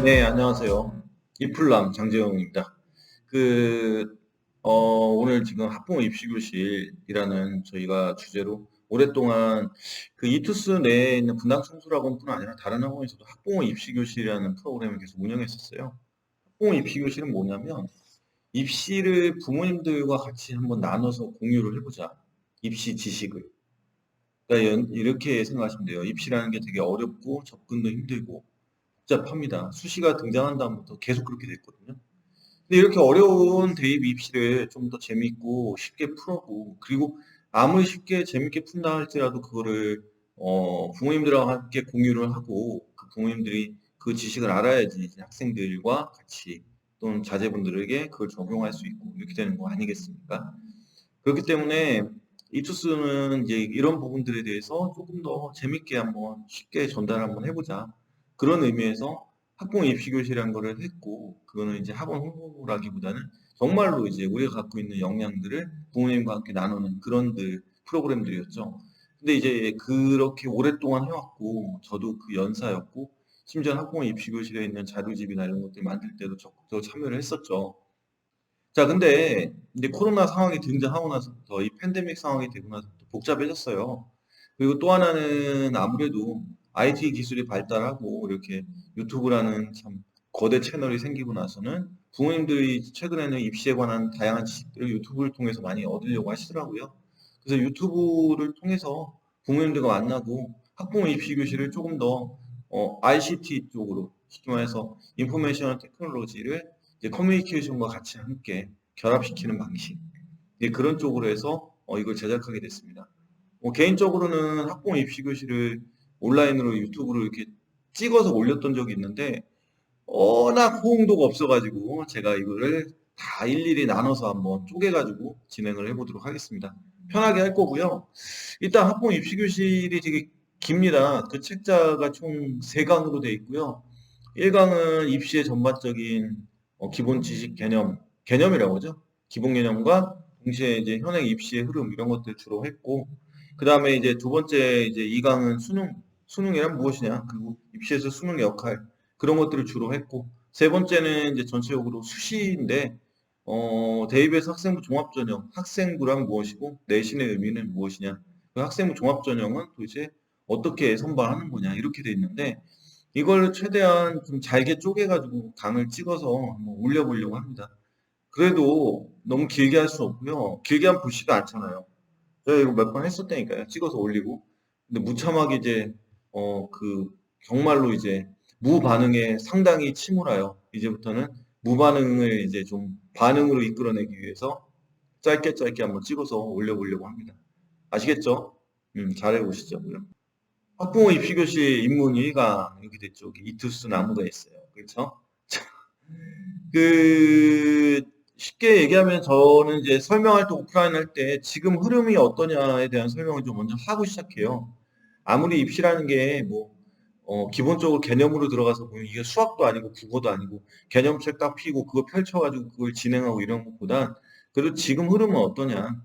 네, 안녕하세요. 이플람 장재영입니다. 그, 오늘 지금 학부모 입시교실이라는 저희가 주제로 오랫동안 그 이투스 내에 있는 분당 청소학원뿐 아니라 다른 학원에서도 학부모 입시교실이라는 프로그램을 계속 운영했었어요. 학부모 입시교실은 뭐냐면 입시를 부모님들과 같이 한번 나눠서 공유를 해보자. 입시 지식을. 그러니까 이렇게 생각하시면 돼요. 입시라는 게 되게 어렵고 접근도 힘들고 복잡합니다. 수시가 등장한 다음부터 계속 그렇게 됐거든요. 근데 이렇게 어려운 대입 입시를 좀 더 재밌고 쉽게 풀고 그리고 아무리 쉽게 재밌게 푼다 할지라도 그거를 부모님들과 함께 공유를 하고 그 부모님들이 그 지식을 알아야지 이제 학생들과 같이 또는 자제분들에게 그걸 적용할 수 있고 이렇게 되는 거 아니겠습니까? 그렇기 때문에 이투스는 이제 이런 부분들에 대해서 조금 더 재밌게 한번 쉽게 전달 한번 해보자. 그런 의미에서 학부모 입시교실이라는 거를 했고, 그거는 이제 학원 홍보라기보다는 정말로 이제 우리가 갖고 있는 역량들을 부모님과 함께 나누는 그런 프로그램들이었죠. 근데 이제 그렇게 오랫동안 해왔고, 저도 그 연사였고, 심지어 학부모 입시교실에 있는 자료집이나 이런 것들 만들 때도 적극적으로 참여를 했었죠. 자, 근데 이제 코로나 상황이 등장하고 나서부터 이 팬데믹 상황이 되고 나서부터 복잡해졌어요. 그리고 또 하나는 아무래도 IT 기술이 발달하고 이렇게 유튜브라는 참 거대 채널이 생기고 나서는 부모님들이 최근에는 입시에 관한 다양한 지식들을 유튜브를 통해서 많이 얻으려고 하시더라고요. 그래서 유튜브를 통해서 부모님들과 만나고 학부모 입시 교실을 조금 더 ICT 쪽으로 쉽게 말해서 인포메이션 테크놀로지를 이제 커뮤니케이션과 같이 함께 결합시키는 방식. 이제 그런 쪽으로 해서 이걸 제작하게 됐습니다. 개인적으로는 학부모 입시 교실을 온라인으로 유튜브로 이렇게 찍어서 올렸던 적이 있는데 워낙 호응도가 없어가지고 제가 이거를 다 일일이 나눠서 한번 쪼개가지고 진행을 해보도록 하겠습니다. 편하게 할 거고요. 일단 학부모 입시 교실이 되게 깁니다. 그 책자가 총 3강으로 되어 있고요. 1강은 입시의 전반적인 기본 지식 개념이라고 하죠. 기본 개념과 동시에 이제 현행 입시의 흐름 이런 것들 주로 했고, 그 다음에 이제 두 번째 이제 2강은 수능이란 무엇이냐, 그리고 입시에서 수능의 역할 그런 것들을 주로 했고, 세 번째는 이제 전체적으로 수시인데 대입에서 학생부 종합전형, 학생부란 무엇이고 내신의 의미는 무엇이냐, 그 학생부 종합전형은 도대체 어떻게 선발하는 거냐 이렇게 돼 있는데 이걸 최대한 좀 잘게 쪼개가지고 강을 찍어서 한번 올려보려고 합니다. 그래도 너무 길게 할 수 없고요. 길게 하면 보지도 않잖아요. 제가 이거 몇 번 했었다니까요. 찍어서 올리고. 근데 무참하게 이제 정말로 이제 무반응에 상당히 침울해요. 이제부터는 무반응을 이제 좀 반응으로 이끌어내기 위해서 짧게 짧게 한번 찍어서 올려보려고 합니다. 아시겠죠? 잘해 보시죠. 그럼. 학부모 입시교실 입문 1강 이렇게 됐죠. 여기 이투스 나무가 있어요. 그렇죠? 그 쉽게 얘기하면 저는 이제 설명할 때 오프라인 할 때 지금 흐름이 어떠냐에 대한 설명을 좀 먼저 하고 시작해요. 아무리 입시라는 게 뭐 기본적으로 개념으로 들어가서 보면 이게 수학도 아니고 국어도 아니고 개념책 딱 피고 그거 펼쳐가지고 그걸 진행하고 이런 것보단 그래도 지금 흐름은 어떠냐.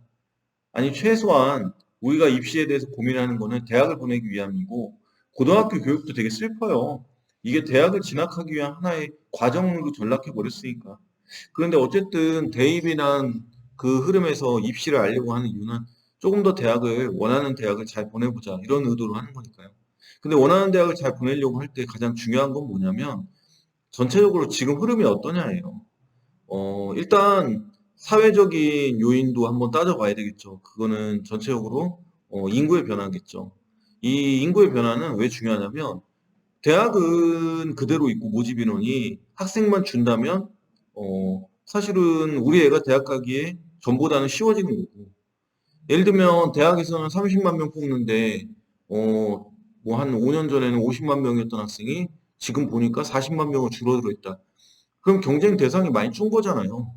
아니 최소한 우리가 입시에 대해서 고민하는 거는 대학을 보내기 위함이고 고등학교 교육도 되게 슬퍼요. 이게 대학을 진학하기 위한 하나의 과정으로 전락해 버렸으니까. 그런데 어쨌든 대입이란 그 흐름에서 입시를 알려고 하는 이유는 조금 더 대학을 원하는 대학을 잘 보내보자 이런 의도로 하는 거니까요. 근데 원하는 대학을 잘 보내려고 할 때 가장 중요한 건 뭐냐면 전체적으로 지금 흐름이 어떠냐예요. 일단 사회적인 요인도 한번 따져봐야 되겠죠. 그거는 전체적으로 인구의 변화겠죠. 이 인구의 변화는 왜 중요하냐면 대학은 그대로 있고 모집 인원이 학생만 준다면 사실은 우리 애가 대학 가기에 전보다는 쉬워지는 거고 예를 들면 대학에서는 30만 명 뽑는데 뭐 한 5년 전에는 50만 명이었던 학생이 지금 보니까 40만 명으로 줄어들어 있다. 그럼 경쟁 대상이 많이 준 거잖아요.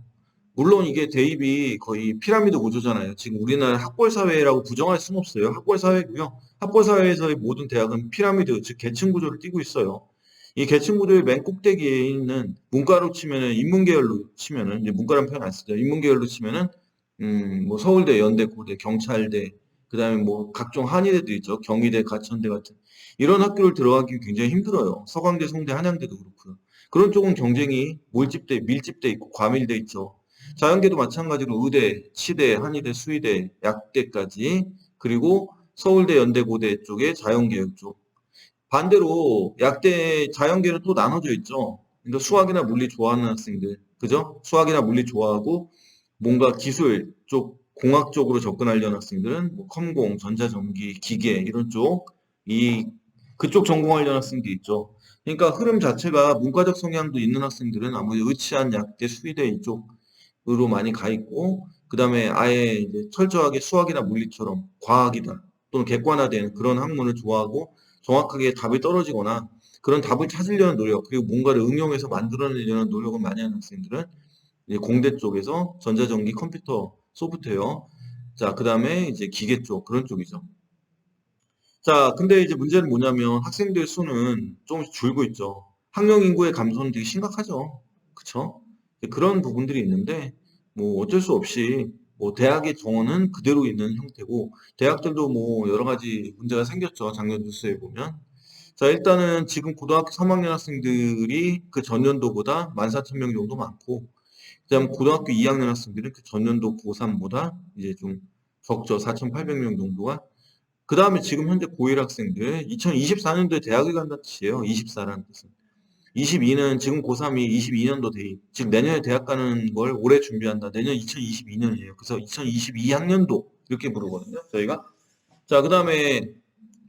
물론 이게 대입이 거의 피라미드 구조잖아요. 지금 우리나라 학벌 사회라고 부정할 수는 없어요. 학벌 사회고요. 학벌 사회에서의 모든 대학은 피라미드, 즉 계층 구조를 띠고 있어요. 이 계층 구조의 맨 꼭대기에 있는 문과로 치면은 인문계열로 치면은 이제 문과라는 표현 안 쓰죠. 인문계열로 치면은 뭐 서울대, 연대, 고대, 경찰대, 그다음에 뭐 각종 한의대도 있죠. 경희대, 가천대 같은 이런 학교를 들어가기 굉장히 힘들어요. 서강대, 송대, 한양대도 그렇고요. 그런 쪽은 경쟁이 밀집돼 있고 과밀돼 있죠. 자연계도 마찬가지로 의대, 치대, 한의대, 수의대, 약대까지 그리고 서울대, 연대, 고대 쪽에 자연계열 쪽. 반대로 약대 자연계는 또 나눠져 있죠. 그러니까 수학이나 물리 좋아하는 학생들, 그죠? 수학이나 물리 좋아하고 뭔가 기술 쪽, 공학 쪽으로 접근하려는 학생들은 뭐 컴공, 전자전기, 기계 이런 쪽, 그쪽 전공하려는 학생들이 있죠. 그러니까 흐름 자체가 문과적 성향도 있는 학생들은 아무래도 의치한 약대, 수의대 이쪽으로 많이 가 있고, 그 다음에 아예 이제 철저하게 수학이나 물리처럼 과학이다 또는 객관화된 그런 학문을 좋아하고 정확하게 답이 떨어지거나 그런 답을 찾으려는 노력, 그리고 뭔가를 응용해서 만들어내려는 노력을 많이 하는 학생들은 이제 공대 쪽에서 전자전기, 컴퓨터, 소프트웨어, 자, 그 다음에 이제 기계 쪽, 그런 쪽이죠. 자, 근데 이제 문제는 뭐냐면 학생들 수는 조금씩 줄고 있죠. 학령 인구의 감소는 되게 심각하죠. 그쵸? 그런 부분들이 있는데, 뭐 어쩔 수 없이 뭐 대학의 정원은 그대로 있는 형태고, 대학들도 뭐 여러 가지 문제가 생겼죠. 작년 뉴스에 보면. 자, 일단은 지금 고등학교 3학년 학생들이 그 전년도보다 14,000명 정도 많고, 그다음 고등학교 2학년 학생들은 그 전년도 고3보다 이제 좀 적죠. 4,800명 정도가. 그 다음에 지금 현재 고1 학생들, 2024년도에 대학을 간다는 뜻이에요. 24라는 뜻은. 22는 지금 고3이 22년도 대입. 즉 내년에 대학 가는 걸 올해 준비한다. 내년 2022년이에요. 그래서 2022학년도 이렇게 부르거든요. 저희가. 자, 그 다음에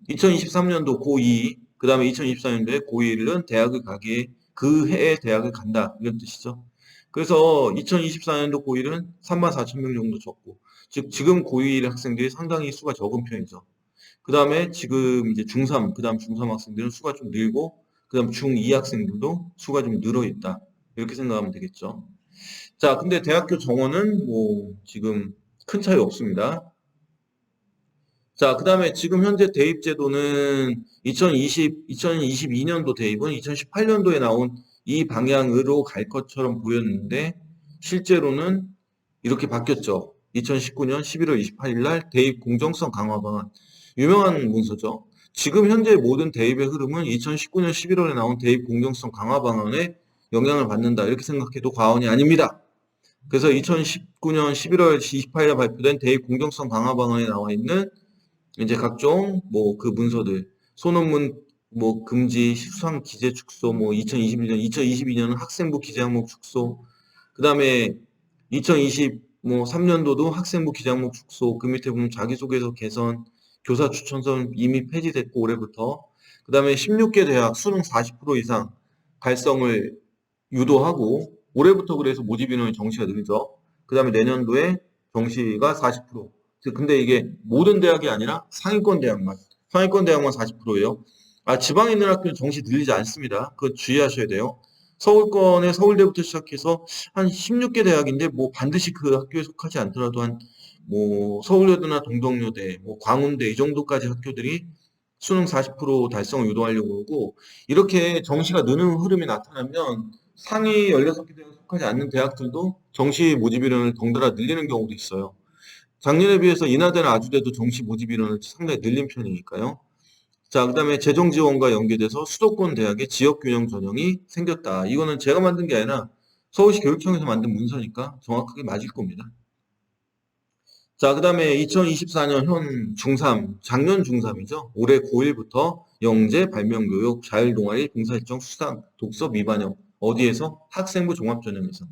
2023년도 고2, 그 다음에 2024년도에 고1은 대학을 가기에 그 해에 대학을 간다. 이런 뜻이죠. 그래서 2024년도 고1은 34,000명 정도 적고, 즉 지금 고1 학생들이 상당히 수가 적은 편이죠. 그 다음에 지금 이제 중3, 그 다음 중3 학생들은 수가 좀 늘고, 그 다음 중2 학생들도 수가 좀 늘어 있다. 이렇게 생각하면 되겠죠. 자, 근데 대학교 정원은 뭐 지금 큰 차이 없습니다. 자, 그 다음에 지금 현재 대입 제도는 2022년도 대입은 2018년도에 나온 이 방향으로 갈 것처럼 보였는데, 실제로는 이렇게 바뀌었죠. 2019년 11월 28일 날 대입 공정성 강화 방안. 유명한 문서죠. 지금 현재 모든 대입의 흐름은 2019년 11월에 나온 대입 공정성 강화 방안에 영향을 받는다. 이렇게 생각해도 과언이 아닙니다. 그래서 2019년 11월 28일에 발표된 대입 공정성 강화 방안에 나와 있는 이제 각종 뭐 그 문서들, 소논문 뭐 금지, 수상 기재 축소, 뭐 2021년, 2022년은 학생부 기재 항목 축소, 그 다음에 2020 뭐 3년도도 학생부 기재 항목 축소, 그 밑에 보면 자기소개서 개선, 교사 추천서 이미 폐지됐고 올해부터, 그 다음에 16개 대학 수능 40% 이상 달성을 유도하고 올해부터 그래서 모집 인원이 정시가 늘죠. 그 다음에 내년도에 정시가 40%. 근데 이게 모든 대학이 아니라 상위권 대학만 40%예요. 아, 지방에 있는 학교는 정시 늘리지 않습니다. 그거 주의하셔야 돼요. 서울권에 서울대부터 시작해서 한 16개 대학인데 뭐 반드시 그 학교에 속하지 않더라도 한 뭐 서울여대나 동덕여대, 뭐 광운대 이 정도까지 학교들이 수능 40% 달성을 유도하려고 하고 이렇게 정시가 느는 흐름이 나타나면 상위 16개 대학에 속하지 않는 대학들도 정시 모집 인원을 덩달아 늘리는 경우도 있어요. 작년에 비해서 인하대나 아주대도 정시 모집 인원을 상당히 늘린 편이니까요. 자, 그다음에 재정 지원과 연계돼서 수도권 대학의 지역 균형 전형이 생겼다. 이거는 제가 만든 게 아니라 서울시 교육청에서 만든 문서니까 정확하게 맞을 겁니다. 자, 그다음에 2024년 현 중3, 작년 중3이죠. 올해 고1부터 영재, 발명교육, 자율동아리, 봉사일정, 수상, 독서, 미반영. 어디에서? 학생부 종합전형에서.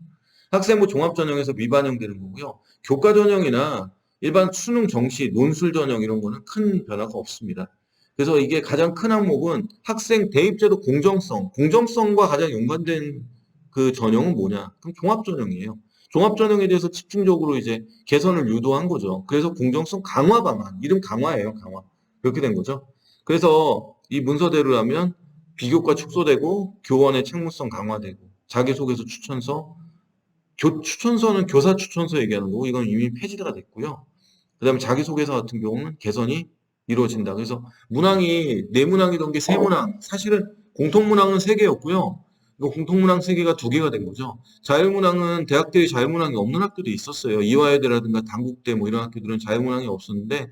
학생부 종합전형에서 미반영되는 거고요. 교과전형이나 일반 수능 정시, 논술 전형 이런 거는 큰 변화가 없습니다. 그래서 이게 가장 큰 항목은 학생 대입제도 공정성과 가장 연관된 그 전형은 뭐냐? 그럼 종합전형이에요. 종합전형에 대해서 집중적으로 이제 개선을 유도한 거죠. 그래서 공정성 강화 방안, 이름 강화예요, 강화. 그렇게 된 거죠. 그래서 이 문서대로라면 비교과 축소되고 교원의 책무성 강화되고 자기소개서 추천서, 추천서는 교사 추천서 얘기하는 거고 이건 이미 폐지가 됐고요. 그다음에 자기소개서 같은 경우는 개선이 이루어진다. 그래서 문항이 네 문항이던 게 세 문항, 사실은 공통문항은 세 개였고요. 이거 공통문항 세 개가 두 개가 된 거죠. 자율문항은 대학들이 자율문항이 없는 학교도 있었어요. 이화여대라든가 단국대 뭐 이런 학교들은 자율문항이 없었는데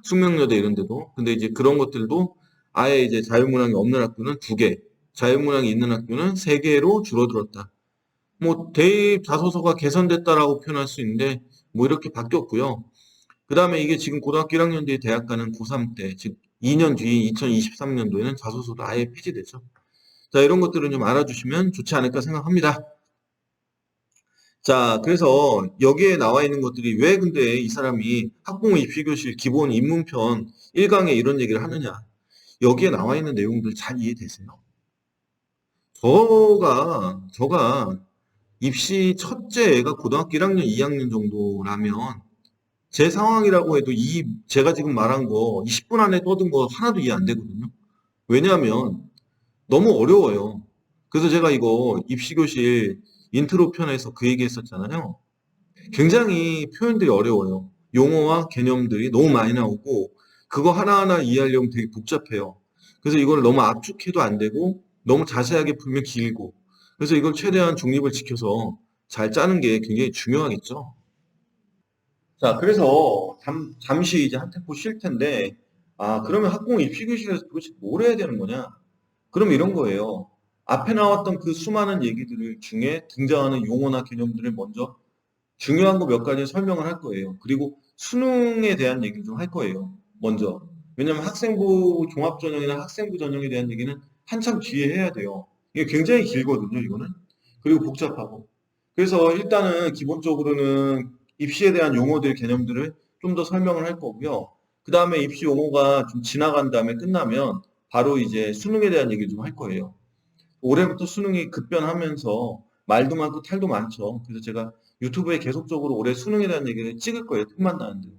숙명여대 이런 데도. 근데 이제 그런 것들도 아예 이제 자율문항이 없는 학교는 두 개. 자유문항이 있는 학교는 3개로 줄어들었다. 뭐 대입 자소서가 개선됐다라고 표현할 수 있는데 뭐 이렇게 바뀌었고요. 그 다음에 이게 지금 고등학교 1학년 뒤에 대학 가는 고3 때, 즉 2년 뒤 2023년도에는 자소서도 아예 폐지되죠. 자, 이런 것들은 좀 알아주시면 좋지 않을까 생각합니다. 자, 그래서 여기에 나와 있는 것들이 왜 근데 이 사람이 학부모 입시교실 기본 입문편 1강에 이런 얘기를 하느냐. 여기에 나와 있는 내용들 잘 이해되세요? 저가 입시 첫째 애가 고등학교 1학년, 2학년 정도라면 제 상황이라고 해도 제가 지금 말한 거 20분 안에 떠든 거 하나도 이해 안 되거든요. 왜냐하면 너무 어려워요. 그래서 제가 이거 입시교실 인트로 편에서 그 얘기 했었잖아요. 굉장히 표현들이 어려워요. 용어와 개념들이 너무 많이 나오고 그거 하나하나 이해하려면 되게 복잡해요. 그래서 이걸 너무 압축해도 안 되고 너무 자세하게 풀면 길고 그래서 이걸 최대한 중립을 지켜서 잘 짜는 게 굉장히 중요하겠죠. 자, 그래서 잠시 이제 한 템포 쉴 텐데 그러면 학부모 입시교실에서 도대체 뭘 해야 되는 거냐? 그럼 이런 거예요. 앞에 나왔던 그 수많은 얘기들 중에 등장하는 용어나 개념들을 먼저 중요한 거 몇 가지 설명을 할 거예요. 그리고 수능에 대한 얘기를 좀 할 거예요. 먼저. 왜냐면 학생부 종합전형이나 학생부 전형에 대한 얘기는 한참 뒤에 해야 돼요. 이게 굉장히 길거든요, 이거는. 그리고 복잡하고. 그래서 일단은 기본적으로는 입시에 대한 용어들, 개념들을 좀 더 설명을 할 거고요. 그 다음에 입시 용어가 좀 지나간 다음에 끝나면 바로 이제 수능에 대한 얘기를 좀 할 거예요. 올해부터 수능이 급변하면서 말도 많고 탈도 많죠. 그래서 제가 유튜브에 계속적으로 올해 수능에 대한 얘기를 찍을 거예요. 틈만 나는데.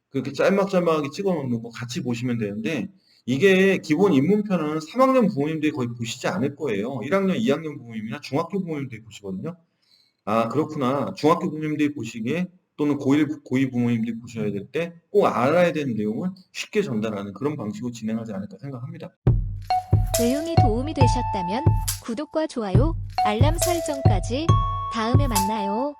그렇게 짤막짤막하게 찍어 놓는 거 같이 보시면 되는데 이게 기본 입문편은 3학년 부모님들이 거의 보시지 않을 거예요. 1학년, 2학년 부모님이나 중학교 부모님들이 보시거든요. 아, 그렇구나. 중학교 부모님들이 보시기에 또는 고2 부모님들이 보셔야 될 때 꼭 알아야 되는 내용을 쉽게 전달하는 그런 방식으로 진행하지 않을까 생각합니다. 내용이 도움이 되셨다면 구독과 좋아요, 알람 설정까지 다음에 만나요.